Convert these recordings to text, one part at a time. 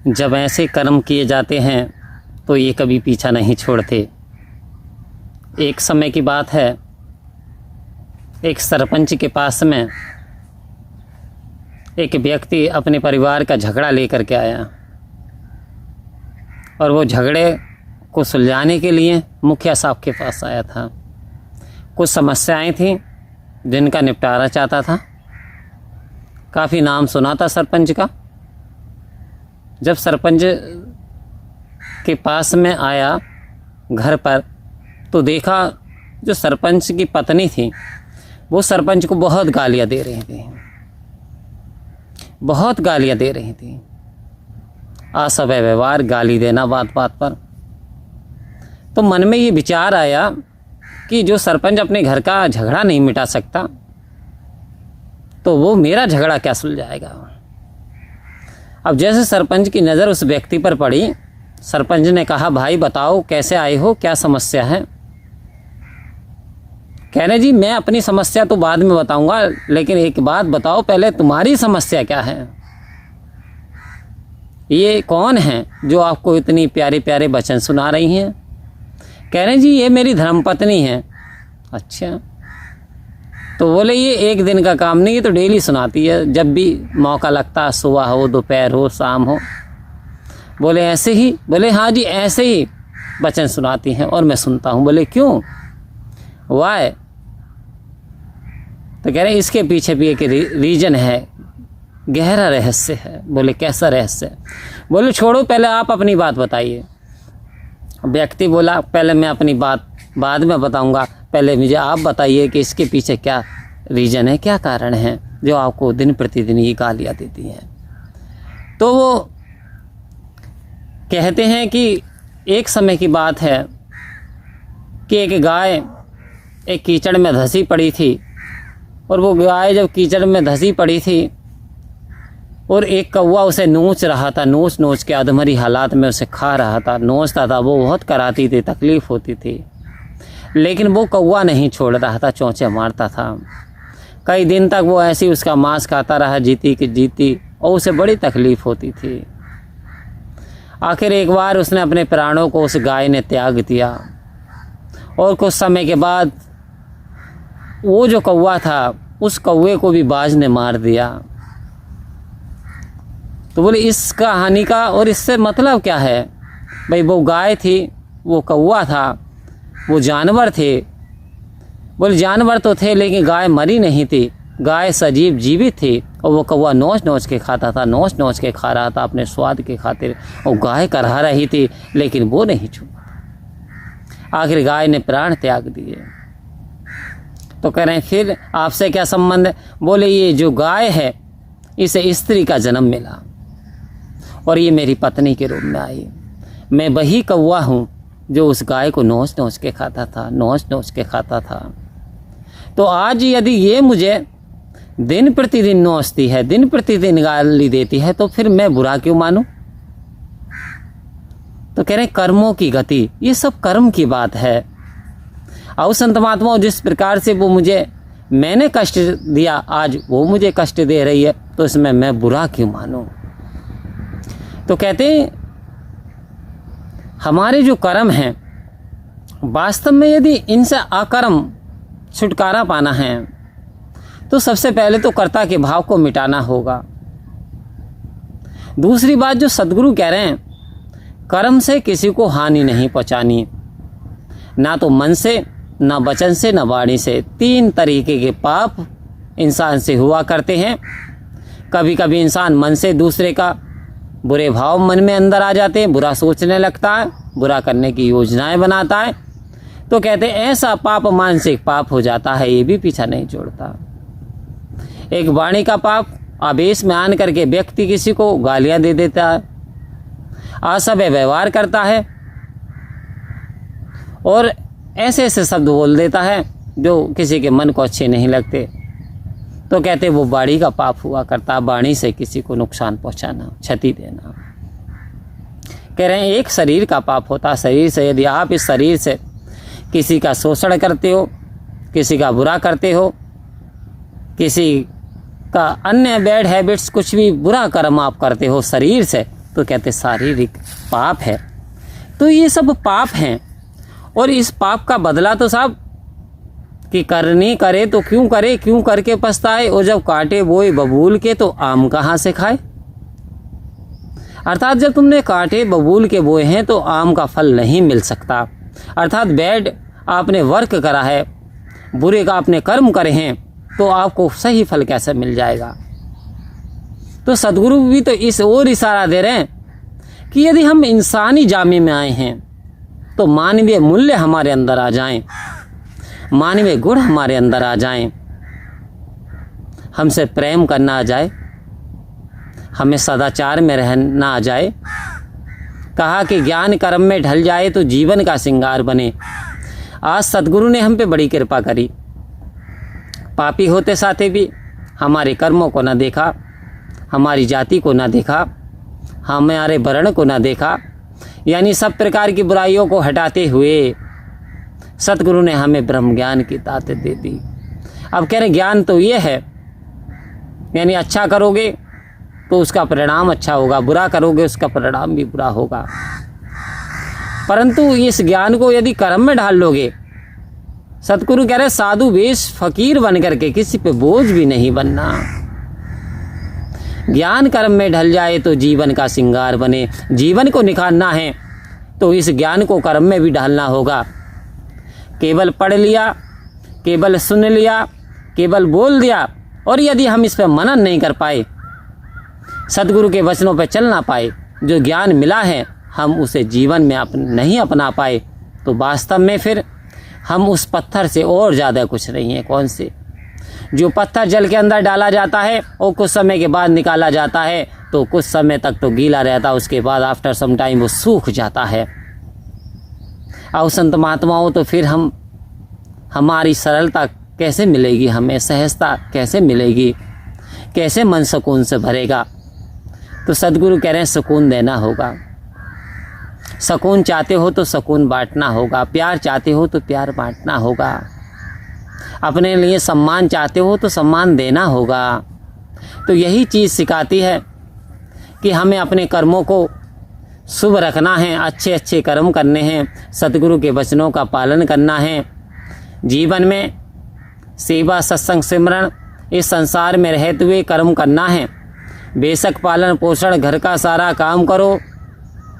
जब ऐसे कर्म किए जाते हैं तो ये कभी पीछा नहीं छोड़ते। एक समय की बात है, एक सरपंच के पास में एक व्यक्ति अपने परिवार का झगड़ा लेकर के आया और वो झगड़े को सुलझाने के लिए मुखिया साहब के पास आया था। कुछ समस्याएं थीं जिनका निपटारा चाहता था। काफ़ी नाम सुना था सरपंच का। जब सरपंच के पास में आया घर पर तो देखा जो सरपंच की पत्नी थी वो सरपंच को बहुत गालियां दे रही थी, बहुत गालियां दे रही थी। असभ्य व्यवहार, गाली देना बात बात पर। तो मन में ये विचार आया कि जो सरपंच अपने घर का झगड़ा नहीं मिटा सकता तो वो मेरा झगड़ा क्या सुलझाएगा। अब जैसे सरपंच की नज़र उस व्यक्ति पर पड़ी, सरपंच ने कहा, भाई बताओ कैसे आए हो, क्या समस्या है। कह रहे जी मैं अपनी समस्या तो बाद में बताऊंगा, लेकिन एक बात बताओ पहले तुम्हारी समस्या क्या है। ये कौन है जो आपको इतनी प्यारे प्यारे वचन सुना रही हैं। कह रहे जी ये मेरी धर्मपत्नी है। अच्छा, तो बोले ये एक दिन का काम नहीं, ये तो डेली सुनाती है, जब भी मौका लगता है, सुबह हो, दोपहर हो, शाम हो। बोले ऐसे ही। बोले हाँ जी ऐसे ही वचन सुनाती हैं और मैं सुनता हूँ। बोले क्यों, वाय। तो कह रहे इसके पीछे भी एक रीजन है, गहरा रहस्य है। बोले कैसा रहस्य। बोले छोड़ो पहले आप अपनी बात बताइए। व्यक्ति बोला पहले मैं अपनी बात बाद में बताऊंगा, पहले मुझे आप बताइए कि इसके पीछे क्या रीजन है, क्या कारण है जो आपको दिन प्रतिदिन ये गालियाँ देती हैं। तो वो कहते हैं कि एक समय की बात है कि एक गाय एक कीचड़ में धंसी पड़ी थी और वो गाय जब कीचड़ में धंसी पड़ी थी और एक कौवा उसे नोच रहा था, नोच नोच के अधमरी हालात में उसे खा रहा था, नोचता था। वो बहुत कराती थी, तकलीफ़ होती थी, लेकिन वो कौवा नहीं छोड़ रहा था, चोंचे मारता था। कई दिन तक वो ऐसे ही उसका मांस खाता रहा, जीती कि जीती, और उसे बड़ी तकलीफ़ होती थी। आखिर एक बार उसने अपने प्राणों को उस गाय ने त्याग दिया और कुछ समय के बाद वो जो कौवा था उस कौवे को भी बाज ने मार दिया। तो बोले इस कहानी का और इससे मतलब क्या है। भाई वो गाय थी, वो कौवा था, वो जानवर थे। बोले जानवर तो थे लेकिन गाय मरी नहीं थी, गाय सजीव जीवित थी और वो कौवा नोच नोच के खाता था, नोच नोच के खा रहा था अपने स्वाद के खातिर। और गाय करहा रही थी लेकिन वो नहीं छूटा। आखिर गाय ने प्राण त्याग दिए। तो कह रहे हैं फिर आपसे क्या संबंध है। बोले ये जो गाय है इसे स्त्री का जन्म मिला और ये मेरी पत्नी के रूप में आई। मैं वही कौवा हूँ जो उस गाय को नोच नोच के खाता था, नोच नोच के खाता था। तो आज यदि ये मुझे दिन प्रतिदिन नोचती है, दिन प्रतिदिन गाली देती है, तो फिर मैं बुरा क्यों मानूं। तो कह रहे हैं कर्मों की गति, ये सब कर्म की बात है। और संत महात्माओं जिस प्रकार से वो मुझे, मैंने कष्ट दिया, आज वो मुझे कष्ट दे रही है, तो इसमें मैं बुरा क्यों मानूं। तो कहते हैं हमारे जो कर्म हैं वास्तव में यदि इनसे अकर्म छुटकारा पाना है तो सबसे पहले तो कर्ता के भाव को मिटाना होगा। दूसरी बात जो सद्गुरु कह रहे हैं, कर्म से किसी को हानि नहीं पहुंचानी, ना तो मन से, ना वचन से, ना वाणी से। 3 तरीके के पाप इंसान से हुआ करते हैं। कभी कभी इंसान मन से दूसरे का बुरे भाव मन में अंदर आ जाते हैं, बुरा सोचने लगता है, बुरा करने की योजनाएं बनाता है। तो कहते हैं ऐसा पाप मानसिक पाप हो जाता है, ये भी पीछा नहीं छोड़ता। एक वाणी का पाप, आवेश में आन करके व्यक्ति किसी को गालियां दे देता है, असभ्य व्यवहार करता है और ऐसे ऐसे शब्द बोल देता है जो किसी के मन को अच्छे नहीं लगते। तो कहते वो वाणी का पाप हुआ करता, वाणी से किसी को नुकसान पहुंचाना, क्षति देना। कह रहे हैं एक शरीर का पाप होता है। शरीर से यदि आप इस शरीर से किसी का शोषण करते हो, किसी का बुरा करते हो, किसी का अन्य बैड हैबिट्स, कुछ भी बुरा कर्म आप करते हो शरीर से, तो कहते शारीरिक पाप है। तो ये सब पाप हैं और इस पाप का बदला तो साहब कि करनी करे तो क्यों करे, क्यों करके पछताए, और जब कांटे बोए बबूल के तो आम कहाँ से खाए। अर्थात जब तुमने कांटे बबूल के बोए हैं तो आम का फल नहीं मिल सकता। अर्थात बैड आपने वर्क करा है, बुरे का आपने कर्म करे हैं, तो आपको सही फल कैसे मिल जाएगा। तो सदगुरु भी तो इस ओर इशारा दे रहे हैं कि यदि हम इंसानी जामे में आए हैं तो मानवीय मूल्य हमारे अंदर आ जाएं, मानवीय गुण हमारे अंदर आ जाएं, हमसे प्रेम करना आ जाए, हमें सदाचार में रहना आ जाए। कहा कि ज्ञान कर्म में ढल जाए तो जीवन का श्रृंगार बने। आज सदगुरु ने हम पे बड़ी कृपा करी। पापी होते साथे भी हमारे कर्मों को न देखा, हमारी जाति को न देखा, हमारे वर्ण को न देखा, यानी सब प्रकार की बुराइयों को हटाते हुए सतगुरु ने हमें ब्रह्म ज्ञान की दात दे दी। अब कह रहे ज्ञान तो ये है, यानी अच्छा करोगे तो उसका परिणाम अच्छा होगा, बुरा करोगे उसका परिणाम भी बुरा होगा। परंतु इस ज्ञान को यदि कर्म में ढाल लोगे, सतगुरु कह रहे साधु वेश फकीर बन करके किसी पे बोझ भी नहीं बनना। ज्ञान कर्म में ढल जाए तो जीवन का श्रृंगार बने। जीवन को निखारना है तो इस ज्ञान को कर्म में भी ढालना होगा। केवल पढ़ लिया, केवल सुन लिया, केवल बोल दिया, और यदि हम इस पर मनन नहीं कर पाए, सतगुरु के वचनों पर चल ना पाए, जो ज्ञान मिला है हम उसे जीवन में नहीं अपना पाए, तो वास्तव में फिर हम उस पत्थर से और ज़्यादा कुछ नहीं है। कौन से जो पत्थर जल के अंदर डाला जाता है और कुछ समय के बाद निकाला जाता है तो कुछ समय तक तो गीला रहता है, उसके बाद आफ्टर सम टाइम वो सूख जाता है। और संत महात्माओं तो फिर हमारी सरलता कैसे मिलेगी, हमें सहजता कैसे मिलेगी, कैसे मन सुकून से भरेगा। तो सदगुरु कह रहे हैं सुकून देना होगा। सुकून चाहते हो तो सुकून बांटना होगा, प्यार चाहते हो तो प्यार बांटना होगा, अपने लिए सम्मान चाहते हो तो सम्मान देना होगा। तो यही चीज़ सिखाती है कि हमें अपने कर्मों को शुभ रखना है, अच्छे अच्छे कर्म करने हैं, सतगुरु के वचनों का पालन करना है। जीवन में सेवा सत्संग सिमरण इस संसार में रहते हुए कर्म करना है। बेशक पालन पोषण घर का सारा काम करो,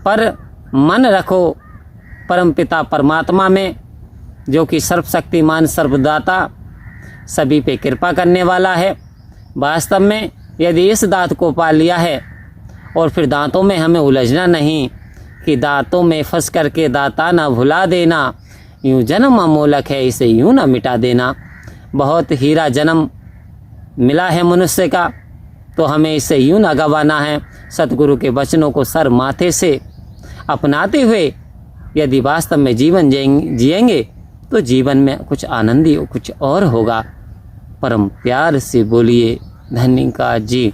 पर मन रखो परम पिता परमात्मा में, जो कि सर्वशक्तिमान सर्वदाता सभी पे कृपा करने वाला है। वास्तव में यदि इस दांत को पा लिया है और फिर दांतों में हमें उलझना नहीं कि दांतों में फंस करके दाता ना भुला देना, यूँ जन्म अमोलक है इसे यूँ ना मिटा देना। बहुत हीरा जन्म मिला है मनुष्य का, तो हमें इसे यूँ ना गंवाना है। सतगुरु के वचनों को सर माथे से अपनाते हुए यदि वास्तव में जीवन जिएंगे तो जीवन में कुछ आनंदी कुछ और होगा। परम प्यार से बोलिए धन्यवाद जी।